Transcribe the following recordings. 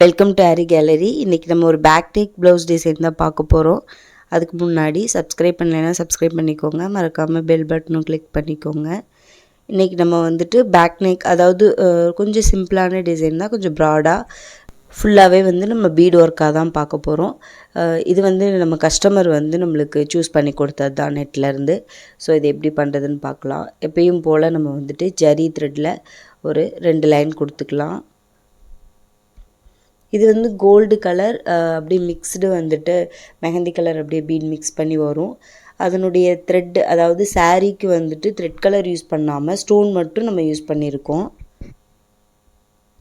Welcome to aari gallery. இன்றைக்கி நம்ம ஒரு பேக் டேக் ப்ளவுஸ் டிசைன் தான் பார்க்க போகிறோம். அதுக்கு முன்னாடி சப்ஸ்கிரைப் பண்ணலைன்னா சப்ஸ்கிரைப் பண்ணிக்கோங்க, மறக்காமல் பெல் பட்டனும் கிளிக் பண்ணிக்கோங்க. இன்றைக்கி நம்ம வந்துட்டு பேக் நெக், அதாவது கொஞ்சம் சிம்பிளான டிசைன் தான், கொஞ்சம் ப்ராடாக ஃபுல்லாகவே வந்து நம்ம பீட் ஒர்க்காக தான் பார்க்க போகிறோம். இது வந்து நம்ம கஸ்டமர் வந்து நம்மளுக்கு சூஸ் பண்ணி கொடுத்தது தான் நெட்லேருந்து. ஸோ இது எப்படி பண்ணுறதுன்னு பார்க்கலாம். எப்பயும் போல் நம்ம வந்துட்டு ஜரி த்ரெட்டில் ஒரு 2 லைன் கொடுத்துக்கலாம். இது வந்து கோல்டு கலர் அப்படியே மிக்ஸ்டு வந்துட்டு மெஹந்தி கலர் அப்படியே பீட் மிக்ஸ் பண்ணி வரும். அதனுடைய த்ரெட், அதாவது சாரீக்கு வந்துட்டு த்ரெட் கலர் யூஸ் பண்ணாமல் ஸ்டோன் மட்டும் நம்ம யூஸ் பண்ணியிருக்கோம்.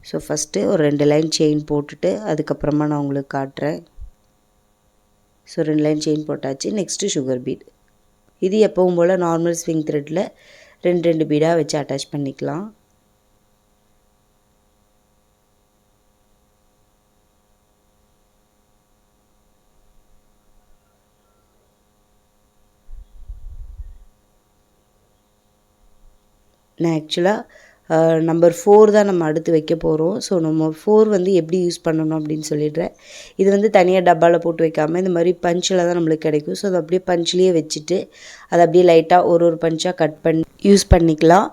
ஸோ ஃபஸ்ட்டு ஒரு 2 லைன் செயின் போட்டுட்டு அதுக்கப்புறமா நான் உங்களுக்கு காட்டுறேன். ஸோ 2 லைன் செயின் போட்டாச்சு. Next sugar beat. இது எப்பவும் போல் நார்மல் ஸ்விங் த்ரெட்டில் 2 பீடாக வச்சு அட்டாச் பண்ணிக்கலாம். நான் ஆக்சுவலாக நம்பர் 4 தான் நம்ம அடுத்து வைக்க போகிறோம். ஸோ நம்ம 4 வந்து எப்படி யூஸ் பண்ணணும் அப்படின்னு சொல்லிடுறேன். இது வந்து தனியாக டப்பாவில் போட்டு வைக்காமல் இந்த மாதிரி பஞ்சில் தான் நம்மளுக்கு கிடைக்கும். ஸோ அதை அப்படியே பஞ்சிலேயே வச்சுட்டு அதை அப்படியே லைட்டாக ஒரு பஞ்சாக கட் பண்ணி யூஸ் பண்ணிக்கலாம்.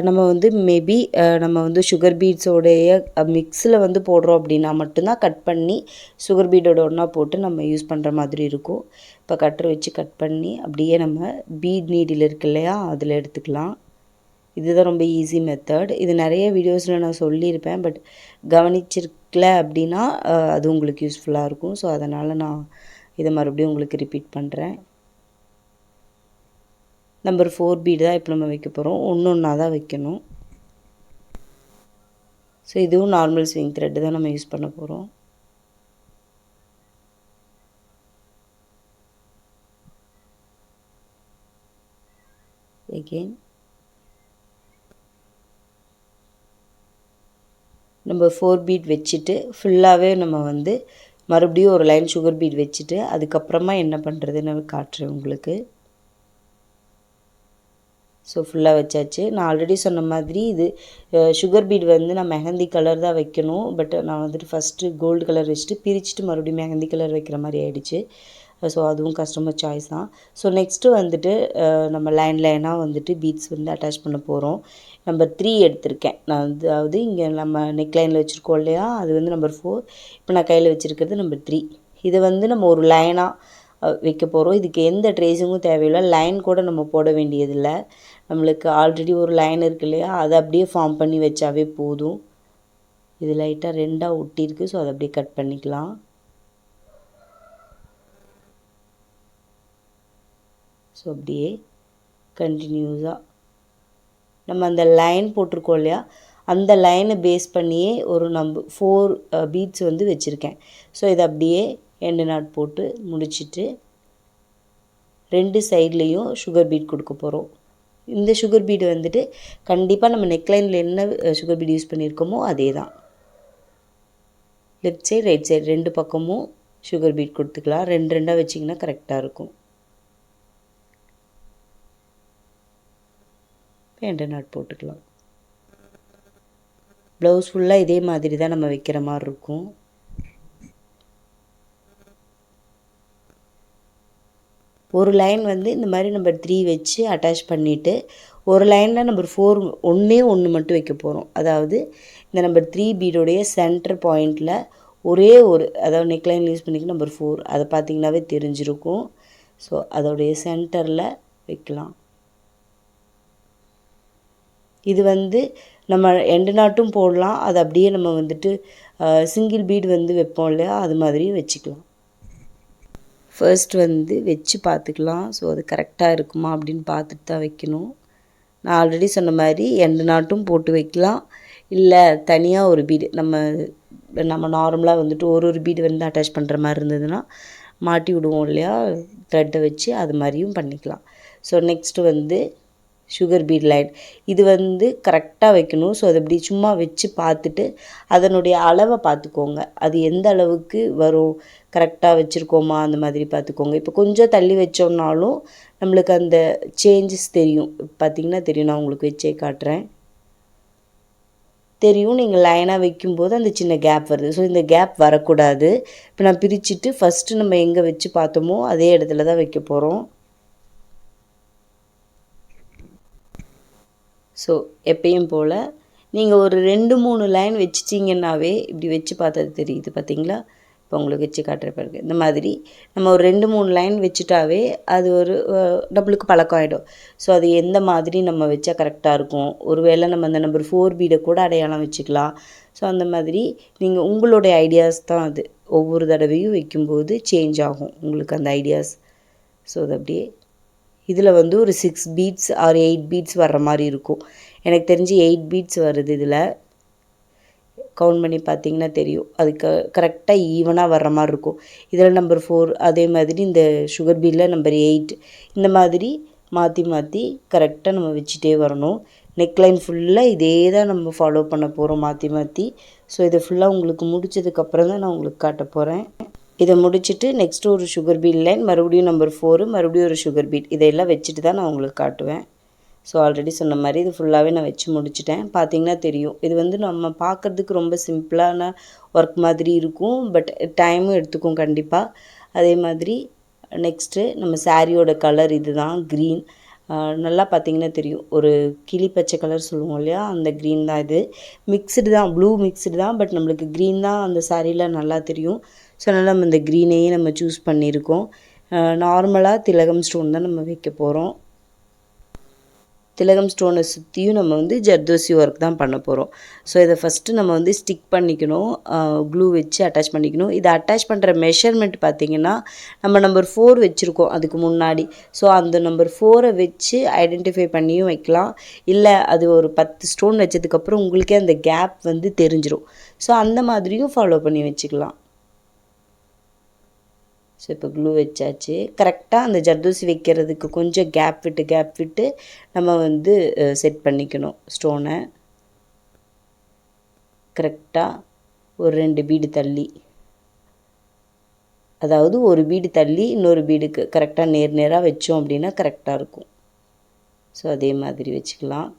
நம்ம வந்து மேபி நம்ம வந்து சுகர் பீட்ஸோடைய மிக்ஸில் வந்து போடுறோம் அப்படின்னா மட்டும்தான் கட் பண்ணி சுகர் பீடோட ஒன்றா போட்டு நம்ம யூஸ் பண்ணுற மாதிரி இருக்கும். இப்போ கட்டரை வச்சு கட் பண்ணி அப்படியே நம்ம பீட் நீடில் இருக்கு இல்லையா, அதில் எடுத்துக்கலாம். இதுதான் ரொம்ப ஈஸி மெத்தட். இது நிறைய வீடியோஸில் நான் சொல்லியிருப்பேன், பட் கவனிச்சிருக்கல அப்படின்னா அது உங்களுக்கு யூஸ்ஃபுல்லாக இருக்கும். ஸோ அதனால் நான் இதை மறுபடியும் உங்களுக்கு ரிப்பீட் பண்ணுறேன். நம்பர் 4 பீடு தான் இப்போ நம்ம வைக்க போகிறோம். ஒன்றா தான் வைக்கணும். ஸோ இதுவும் நார்மல் ஸ்விங் த்ரெட்டு தான் நம்ம யூஸ் பண்ண போகிறோம். எகெயின் நம்ம 4 பீட் வச்சுட்டு ஃபுல்லாகவே நம்ம வந்து மறுபடியும் ஒரு லைன் சுகர் பீட் வச்சுட்டு அதுக்கப்புறமா என்ன பண்ணுறதுன்னு காட்டுறேன் உங்களுக்கு. ஸோ ஃபுல்லாக வச்சாச்சு. நான் ஆல்ரெடி சொன்ன மாதிரி இது சுகர் பீட் வந்து நான் மெஹந்தி கலர் தான் வைக்கணும். பட் நான் வந்துட்டு ஃபஸ்ட்டு கோல்டு கலர் வச்சுட்டு பிரிச்சுட்டு மறுபடியும் மெஹந்தி கலர் வைக்கிற மாதிரி ஆகிடுச்சு. ஸோ அதுவும் கஸ்டமர் சாய்ஸ் தான். ஸோ நெக்ஸ்ட்டு வந்துட்டு நம்ம லைனாக வந்துட்டு பீட்ஸ் வந்து அட்டாச் பண்ண போகிறோம். நம்பர் 3 எடுத்திருக்கேன் நான். அதாவது இங்கே நம்ம நெக் லைனில் வச்சுருக்கோம் இல்லையா, அது வந்து நம்பர் 4. இப்போ நான் கையில் வச்சுருக்கிறது நம்பர் 3. இதை வந்து நம்ம ஒரு லைனாக வைக்க போகிறோம். இதுக்கு எந்த ட்ரேஸிங்கும் தேவையில்லை, லைன் கூட நம்ம போட வேண்டியதில்லை. நம்மளுக்கு ஆல்ரெடி ஒரு லைன் இருக்குது இல்லையா, அதை அப்படியே ஃபார்ம் பண்ணி வச்சாவே போதும். இது லைட்டாக 2ஆக ஒட்டியிருக்கு. ஸோ அதை அப்படியே கட் பண்ணிக்கலாம். ஸோ அப்படியே கண்டினியூஸாக நம்ம அந்த லைன் போட்டிருக்கோம் இல்லையா, அந்த லைனை பேஸ் பண்ணியே ஒரு 4 பீட்ஸ் வந்து வச்சுருக்கேன். ஸோ இதை அப்படியே எண்டு நாட் போட்டு முடிச்சுட்டு 2 சைட்லேயும் சுகர் பீட் கொடுக்க போகிறோம். இந்த சுகர் பீடு வந்துட்டு கண்டிப்பாக நம்ம நெக்லைனில் என்ன சுகர் பீடு யூஸ் பண்ணியிருக்கோமோ அதே தான். லெஃப்ட் சைடு ரைட் சைடு 2 பக்கமும் சுகர் பீட் கொடுத்துக்கலாம். 2 வச்சிங்கன்னா கரெக்டாக இருக்கும். எண்டு நாட் போட்டுக்கலாம். ப்ளவுஸ் ஃபுல்லாக இதே மாதிரி தான் நம்ம வைக்கிற மாதிரி இருக்கும். ஒரு லைன் வந்து இந்த மாதிரி நம்பர் 3 வச்சு அட்டாச் பண்ணிவிட்டு ஒரு லைனில் நம்பர் 4 ஒன்று மட்டும் வைக்க போகிறோம். அதாவது இந்த நம்பர் 3 பீடோடைய சென்டர் பாயிண்டில் ஒரே ஒரு, அதாவது நெக்லைன் யூஸ் பண்ணிக்க நம்பர் 4, அதை பார்த்திங்கனாவே தெரிஞ்சிருக்கும். ஸோ அதோடைய சென்டரில் வைக்கலாம். இது வந்து நம்ம எண்டு நாட்டும் போடலாம், அது அப்படியே நம்ம வந்துட்டு சிங்கிள் பீடு வந்து வைப்போம் இல்லையா, அது மாதிரியும் வச்சுக்கலாம். ஃபர்ஸ்ட் வந்து வச்சு பார்த்துக்கலாம். ஸோ அது கரெக்டாக இருக்குமா அப்படின்னு பார்த்துட்டு தான் வைக்கணும். நான் ஆல்ரெடி சொன்ன மாதிரி எண்டு நாட்டும் போட்டு வைக்கலாம், இல்லை தனியாக ஒரு பீடு நம்ம நார்மலாக வந்துட்டு ஒரு பீடு வந்து அட்டாச் பண்ணுற மாதிரி இருந்ததுன்னா மாட்டி விடுவோம் இல்லையா த்ரெட்டை வச்சு, அது மாதிரியும் பண்ணிக்கலாம். ஸோ நெக்ஸ்ட்டு வந்து சுகர் பீட் லைன், இது வந்து கரெக்டாக வைக்கணும். ஸோ அதை இப்படி சும்மா வச்சு பார்த்துட்டு அதனுடைய அளவை பார்த்துக்கோங்க, அது எந்த அளவுக்கு வரும், கரெக்டாக வச்சுருக்கோமா அந்த மாதிரி பார்த்துக்கோங்க. இப்போ கொஞ்சம் தள்ளி வச்சோம்னாலும் நம்மளுக்கு அந்த சேஞ்சஸ் தெரியும். பார்த்திங்கன்னா தெரியும், நான் உங்களுக்கு வச்சே காட்டுறேன். தெரியும். நீங்கள் லைனாக வைக்கும்போது அந்த சின்ன கேப் வருது. ஸோ இந்த கேப் வரக்கூடாது. இப்போ நான் பிரிச்சுட்டு ஃபஸ்ட்டு நம்ம எங்கே வச்சு பார்த்தோமோ அதே இடத்துல தான் வைக்க போகிறோம். ஸோ எப்பயும் போல் நீங்கள் ஒரு 2-3 லைன் வச்சிட்டிங்கன்னாவே இப்படி வச்சு பார்த்தது தெரியுது பார்த்தீங்களா? இப்போ உங்களுக்கு வச்சு காட்டுற பிறகு இந்த மாதிரி நம்ம ஒரு 2-3 லைன் வச்சுட்டாவே அது ஒரு நம்மளுக்கு பழக்கம் ஆகிடும். ஸோ அது எந்த மாதிரி நம்ம வச்சா கரெக்டாக இருக்கும். ஒருவேளை நம்ம அந்த நம்பர் 4 பீடை கூட அடையாளம் வச்சுக்கலாம். ஸோ அந்த மாதிரி நீங்கள் உங்களுடைய ஐடியாஸ் தான் அது. ஒவ்வொரு தடவையும் வைக்கும்போது சேஞ்ச் ஆகும் உங்களுக்கு அந்த ஐடியாஸ். ஸோ அது அப்படியே இதில் வந்து ஒரு 6 பீட்ஸ் ஆர் 8 பீட்ஸ் வர்ற மாதிரி இருக்கும். எனக்கு தெரிஞ்சு 8 பீட்ஸ் வருது. இதில் கவுண்ட் பண்ணி பார்த்தீங்கன்னா தெரியும். அதுக்கு கரெக்டாக ஈவனாக வர்ற மாதிரி இருக்கும். இதில் நம்பர் 4 அதே மாதிரி இந்த சுகர் பீடில் நம்பர் 8 இந்த மாதிரி மாற்றி மாற்றி கரெக்டாக நம்ம வச்சுட்டே வரணும். நெக்லைன் ஃபுல்லாக இதே தான் நம்ம ஃபாலோ பண்ண போகிறோம் மாற்றி மாற்றி. ஸோ இதை ஃபுல்லாக உங்களுக்கு முடித்ததுக்கப்புறம் தான் நான் உங்களுக்கு காட்ட போகிறேன். இதை முடிச்சுட்டு நெக்ஸ்ட்டு ஒரு சுகர் பீட் லைன், மறுபடியும் நம்பர் 4, மறுபடியும் ஒரு சுகர் பீட், இதையெல்லாம் வச்சுட்டு தான் நான் உங்களுக்கு காட்டுவேன். ஸோ ஆல்ரெடி சொன்ன மாதிரி இது ஃபுல்லாகவே நான் வச்சு முடிச்சிட்டேன். பார்த்திங்கன்னா தெரியும். இது வந்து நம்ம பார்க்குறதுக்கு ரொம்ப சிம்பிளான ஒர்க் மாதிரி இருக்கும். பட் டைமும் எடுத்துக்கும் கண்டிப்பாக. அதே மாதிரி நெக்ஸ்ட்டு நம்ம சாரியோட கலர் இது தான் க்ரீன். நல்லா பார்த்திங்கன்னா தெரியும். ஒரு கிளி பச்சை கலர் சொல்லுவோம் இல்லையா, அந்த க்ரீன் தான் இது. மிக்ஸ்டு தான், ப்ளூ மிக்ஸ்டு தான். பட் நம்மளுக்கு க்ரீன் தான் அந்த சாரியில் நல்லா தெரியும். ஸோ அதனால் நம்ம இந்த க்ரீனையே நம்ம சூஸ் பண்ணியிருக்கோம். நார்மலாக திலகம் ஸ்டோன் தான் நம்ம வைக்க போகிறோம். திலகம் ஸ்டோனை சுற்றியும் நம்ம வந்து ஜர்தோசி ஒர்க் தான் பண்ண போகிறோம். ஸோ இதை ஃபஸ்ட்டு நம்ம வந்து ஸ்டிக் பண்ணிக்கணும். க்ளூ வச்சு அட்டாச் பண்ணிக்கணும். இதை அட்டாச் பண்ணுற மெஷர்மெண்ட் பார்த்திங்கன்னா நம்ம நம்பர் 4 வச்சுருக்கோம் அதுக்கு முன்னாடி. ஸோ அந்த நம்பர் 4 வச்சு ஐடென்டிஃபை பண்ணியும் வைக்கலாம். இல்லை அது ஒரு 10 ஸ்டோன் வச்சதுக்கப்புறம் உங்களுக்கே அந்த கேப் வந்து தெரிஞ்சிடும். ஸோ அந்த மாதிரியும் ஃபாலோ பண்ணி வச்சுக்கலாம். ஸோ இப்போ க்ளூ வச்சாச்சு. கரெக்டாக அந்த ஜர்தோசி வைக்கிறதுக்கு கொஞ்சம் கேப் விட்டு நம்ம வந்து செட் பண்ணிக்கணும் ஸ்டோனை. கரெக்டாக ஒரு 2 பீடு தள்ளி, அதாவது ஒரு பீடு தள்ளி இன்னொரு பீடுக்கு கரெக்டாக நேராக வச்சோம் அப்படின்னா கரெக்டாக இருக்கும். ஸோ அதே மாதிரி வச்சுக்கலாம்.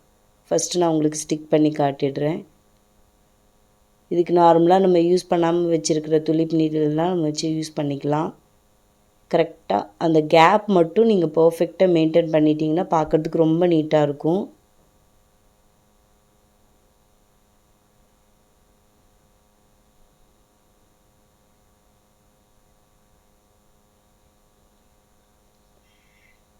ஃபஸ்ட்டு நான் உங்களுக்கு ஸ்டிக் பண்ணி காட்டிடுறேன். இதுக்கு நார்மலாக நம்ம யூஸ் பண்ணாமல் வச்சுருக்கிற துளிப் நீடில்லாம் நம்ம வச்சு யூஸ் பண்ணிக்கலாம். கரெக்டாக அந்த கேப் மட்டும் நீங்கள் பர்ஃபெக்டாக மெயின்டைன் பண்ணிட்டீங்கன்னா பார்க்குறதுக்கு ரொம்ப நீட்டாக இருக்கும்.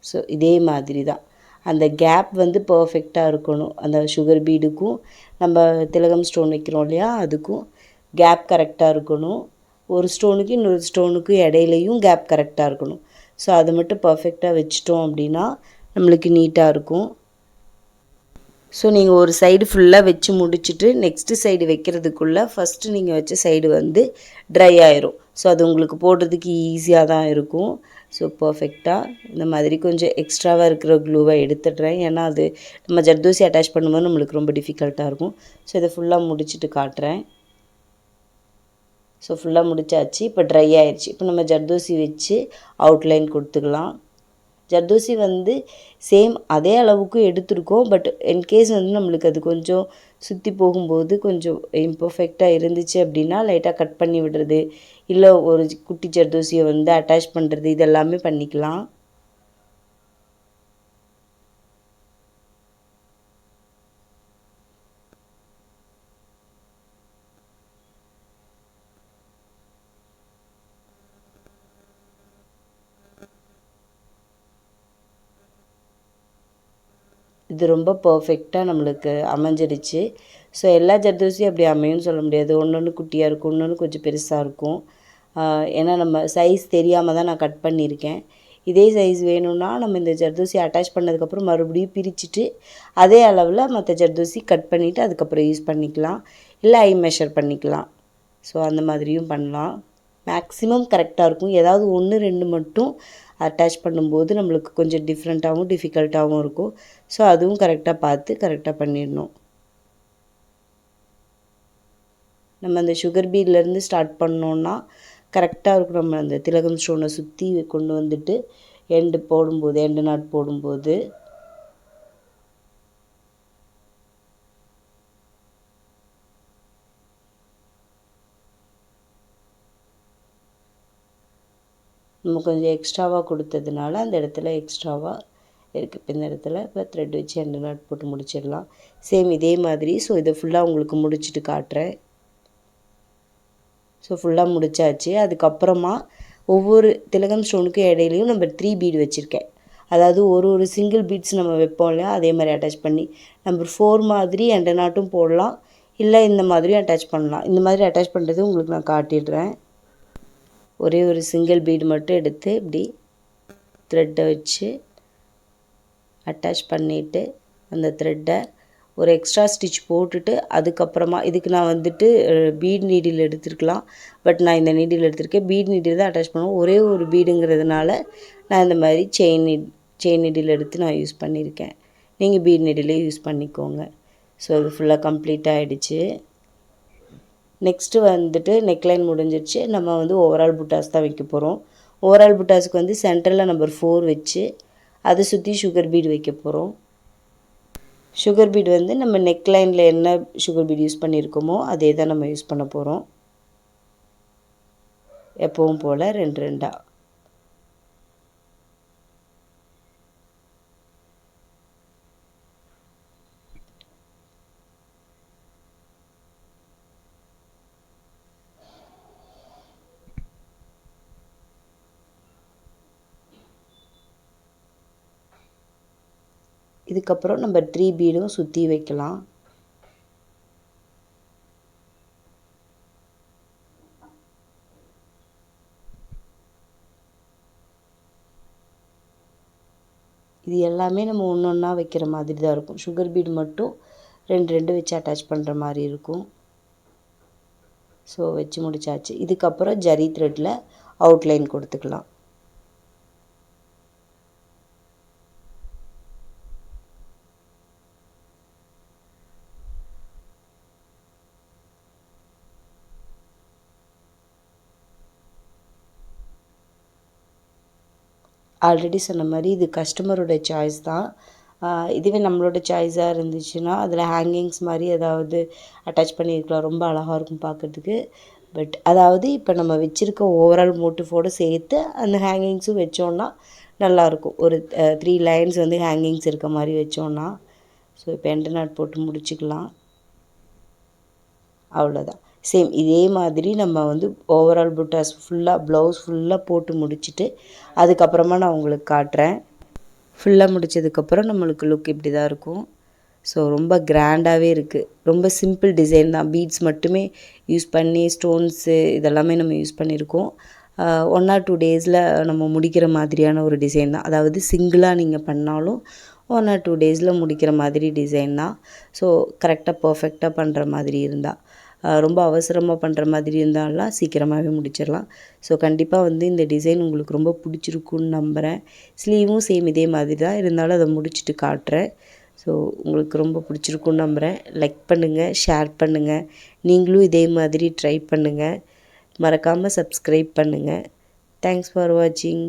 ஸோ இதே மாதிரி தான் அந்த கேப் வந்து பர்ஃபெக்டாக இருக்கணும். அந்த சுகர் பீடுக்கும் நம்ம திலகம் ஸ்டோன் வைக்கிறோம் இல்லையா, அதுக்கும் கேப் கரெக்டாக இருக்கணும். ஒரு ஸ்டோனுக்கு இன்னொரு ஸ்டோனுக்கு இடையிலையும் கேப் கரெக்டாக இருக்கணும். ஸோ அதை மட்டும் பர்ஃபெக்டாக வச்சிட்டோம் அப்படின்னா நம்மளுக்கு நீட்டாக இருக்கும். ஸோ நீங்கள் ஒரு சைடு ஃபுல்லாக வச்சு முடிச்சுட்டு நெக்ஸ்ட்டு சைடு வைக்கிறதுக்குள்ளே ஃபஸ்ட்டு நீங்கள் வச்ச சைடு வந்து ட்ரை ஆயிரும். ஸோ அது உங்களுக்கு போடுறதுக்கு ஈஸியாக தான் இருக்கும். ஸோ பர்ஃபெக்டாக இந்த மாதிரி கொஞ்சம் எக்ஸ்ட்ராவாக இருக்கிற க்ளூவை எடுத்துடுறேன். ஏன்னா அது நம்ம ஜர்தோசி அட்டாச் பண்ணும்போது நம்மளுக்கு ரொம்ப டிஃபிகல்ட்டாக இருக்கும். ஸோ இதை ஃபுல்லாக முடிச்சுட்டு காட்டுறேன். ஸோ ஃபுல்லாக முடிச்சாச்சு. இப்போ ட்ரை ஆயிடுச்சு. இப்போ நம்ம ஜர்தோசி வச்சு அவுட்லைன் கொடுத்துக்கலாம். ஜர்தோசி வந்து சேம் அதே அளவுக்கு எடுத்துருக்கோம். பட் இன்கேஸ் வந்து நம்மளுக்கு அது கொஞ்சம் சுற்றி போகும்போது கொஞ்சம் இம்பர்ஃபெக்டாக இருந்துச்சு அப்படின்னா லைட்டாக கட் பண்ணி விடுறது, இல்லை ஒரு குட்டி ஜர்தோசியை வந்து அட்டாச் பண்ணுறது, இதெல்லாமே பண்ணிக்கலாம். இது ரொம்ப பர்ஃபெக்டாக நம்மளுக்கு அமைஞ்சிடுச்சு. ஸோ எல்லா ஜர்தோசியும் அப்படி அமையும்னு சொல்ல முடியாது. ஒன்று குட்டியாக இருக்கும், இன்னொன்று கொஞ்சம் பெருசாக இருக்கும். ஏன்னா நம்ம சைஸ் தெரியாமல் தான் நான் கட் பண்ணியிருக்கேன். இதே சைஸ் வேணும்னா நம்ம இந்த ஜர்தோசி அட்டாச் பண்ணதுக்கப்புறம் மறுபடியும் பிரிச்சுட்டு அதே அளவில் மற்ற ஜர்தோசி கட் பண்ணிவிட்டு அதுக்கப்புறம் யூஸ் பண்ணிக்கலாம். இல்லை ஐ மெஷர் பண்ணிக்கலாம். ஸோ அந்த மாதிரியும் பண்ணலாம். மேக்ஸிமம் கரெக்டாக இருக்கும். ஏதாவது 1-2 மட்டும் அட்டாச் பண்ணும்போது நம்மளுக்கு கொஞ்சம் டிஃப்ரெண்ட்டாகவும் டிஃபிகல்ட்டாகவும் இருக்கும். ஸோ அதுவும் கரெக்டாக பார்த்து கரெக்டாக பண்ணிடணும். நம்ம அந்த சுகர் பீட்லேருந்து ஸ்டார்ட் பண்ணோன்னா கரெக்டாக இருக்கும். நம்ம அந்த திலகம் ஸ்டோனை சுற்றி கொண்டு வந்துட்டு எண்டு நாட் போடும்போது நம்ம கொஞ்சம் எக்ஸ்ட்ராவாக கொடுத்ததுனால அந்த இடத்துல எக்ஸ்ட்ராவாக இருக்குது. இப்போ இந்த இடத்துல இப்போ த்ரெட் வச்சு எண்டு நாட் போட்டு முடிச்சிடலாம். சேம் இதே மாதிரி. ஸோ இதை ஃபுல்லாக உங்களுக்கு முடிச்சுட்டு காட்டுறேன். ஸோ ஃபுல்லாக முடிச்சாச்சு. அதுக்கப்புறமா ஒவ்வொரு திலகம் ஸ்டோனுக்கும் இடையிலையும் நம்பர் 3 பீடு வச்சுருக்கேன். அதாவது ஒரு சிங்கிள் பீட்ஸ் நம்ம வைப்போம் இல்லையா, அதே மாதிரி அட்டாச் பண்ணி நம்பர் 4 மாதிரி எண்டு நாட்டும் போடலாம், இல்லை இந்த மாதிரியும் அட்டாச் பண்ணலாம். இந்த மாதிரி அட்டாச் பண்ணுறது உங்களுக்கு நான் காட்டிடுறேன். ஒரே ஒரு சிங்கிள் பீடு மட்டும் எடுத்து இப்படி த்ரெட்டை வச்சு அட்டாச் பண்ணிவிட்டு அந்த த்ரெட்டை ஒரு எக்ஸ்ட்ரா ஸ்டிச் போட்டுட்டு அதுக்கப்புறமா இதுக்கு நான் வந்துட்டு பீட் நீடில் எடுத்துருக்கலாம். பட் நான் இந்த நீடில் எடுத்திருக்கேன். பீட் நீடில் தான் அட்டாச் பண்ணுவோம். ஒரே ஒரு பீடுங்கிறதுனால நான் இந்த மாதிரி செயின் நீடில் எடுத்து நான் யூஸ் பண்ணியிருக்கேன். நீங்கள் பீட் நீடிலே யூஸ் பண்ணிக்கோங்க. ஸோ அது ஃபுல்லாக கம்ப்ளீட் ஆகிடுச்சு. நெக்ஸ்ட்டு வந்துட்டு நெக்லைன் முடிஞ்சிடுச்சு. நம்ம வந்து ஓவரால் புட்டாஸ் தான் வைக்க போகிறோம். ஓவரால் புட்டாஸுக்கு வந்து சென்டரில் நம்பர் 4 வச்சு அதை சுற்றி சுகர் பீடு வைக்க போகிறோம். சுகர் பீடு வந்து நம்ம நெக்லைனில் என்ன சுகர் பீடு யூஸ் பண்ணியிருக்கோமோ அதே தான் நம்ம யூஸ் பண்ண போகிறோம். எப்பவும் போல் 2 2 இதுக்கப்புறம் நம்பர் 3 பீடும் சுற்றி வைக்கலாம். இது எல்லாமே நம்ம ஒன்று ஒன்றா வைக்கிற மாதிரி தான் இருக்கும். சுகர் பீடு மட்டும் 2 2 வச்சு அட்டாச் பண்ணுற மாதிரி இருக்கும். ஸோ வச்சு முடிச்சாச்சு. இதுக்கப்புறம் ஜரி த்ரெட்டில் அவுட்லைன் கொடுத்துக்கலாம். ஆல்ரெடி சொன்ன மாதிரி இது கஸ்டமரோட சாய்ஸ் தான். இதுவே நம்மளோட சாய்ஸாக இருந்துச்சுன்னா அதில் ஹேங்கிங்ஸ் மாதிரி ஏதாவது அட்டாச் பண்ணியிருக்கலாம். ரொம்ப அழகாக இருக்கும் பார்க்குறதுக்கு. பட் அதாவது இப்போ நம்ம வச்சுருக்க ஓவரால் மோட்டிஃபோடு சேர்த்து அந்த ஹேங்கிங்ஸும் வச்சோன்னா நல்லாயிருக்கும். ஒரு 3 லைன்ஸ் வந்து ஹேங்கிங்ஸ் இருக்க மாதிரி வச்சோன்னா. ஸோ இப்போ எண்டு நாட் போட்டு முடிச்சுக்கலாம். அவ்வளோதான். சேம் இதே மாதிரி நம்ம வந்து ஓவரால் புட்டாஸ் ஃபுல்லாக ப்ளவுஸ் ஃபுல்லாக போட்டு முடிச்சுட்டு அதுக்கப்புறமா நான் உங்களுக்கு காட்டுறேன். ஃபுல்லாக முடித்ததுக்கப்புறம் நம்மளுக்கு லுக் இப்படி தான் இருக்கும். ஸோ ரொம்ப கிராண்டாகவே இருக்குது. ரொம்ப சிம்பிள் டிசைன் தான். பீட்ஸ் மட்டுமே யூஸ் பண்ணி ஸ்டோன்ஸு இதெல்லாமே நம்ம யூஸ் பண்ணியிருக்கோம். 1 or 2 டேஸில் நம்ம முடிக்கிற மாதிரியான ஒரு டிசைன் தான். அதாவது சிங்கிளாக நீங்கள் பண்ணாலும் 1 or 2 டேஸில் முடிக்கிற மாதிரி டிசைன் தான். ஸோ கரெக்டாக பர்ஃபெக்டாக பண்ணுற மாதிரி இருந்தால், ரொம்ப அவசரமாக பண்ணுற மாதிரி இருந்தாலாம் சீக்கிரமாகவே முடிச்சிடலாம். ஸோ கண்டிப்பாக வந்து இந்த டிசைன் உங்களுக்கு ரொம்ப பிடிச்சிருக்குன்னு நம்புகிறேன். ஸ்லீவும் சேம் இதே மாதிரி தான், இருந்தாலும் அதை முடிச்சுட்டு காட்டுறேன். ஸோ உங்களுக்கு ரொம்ப பிடிச்சிருக்குன்னு நம்புகிறேன். லைக் பண்ணுங்கள், ஷேர் பண்ணுங்கள். நீங்களும் இதே மாதிரி ட்ரை பண்ணுங்கள். மறக்காமல் சப்ஸ்கிரைப் பண்ணுங்கள். தேங்க்ஸ் ஃபார் வாட்சிங்.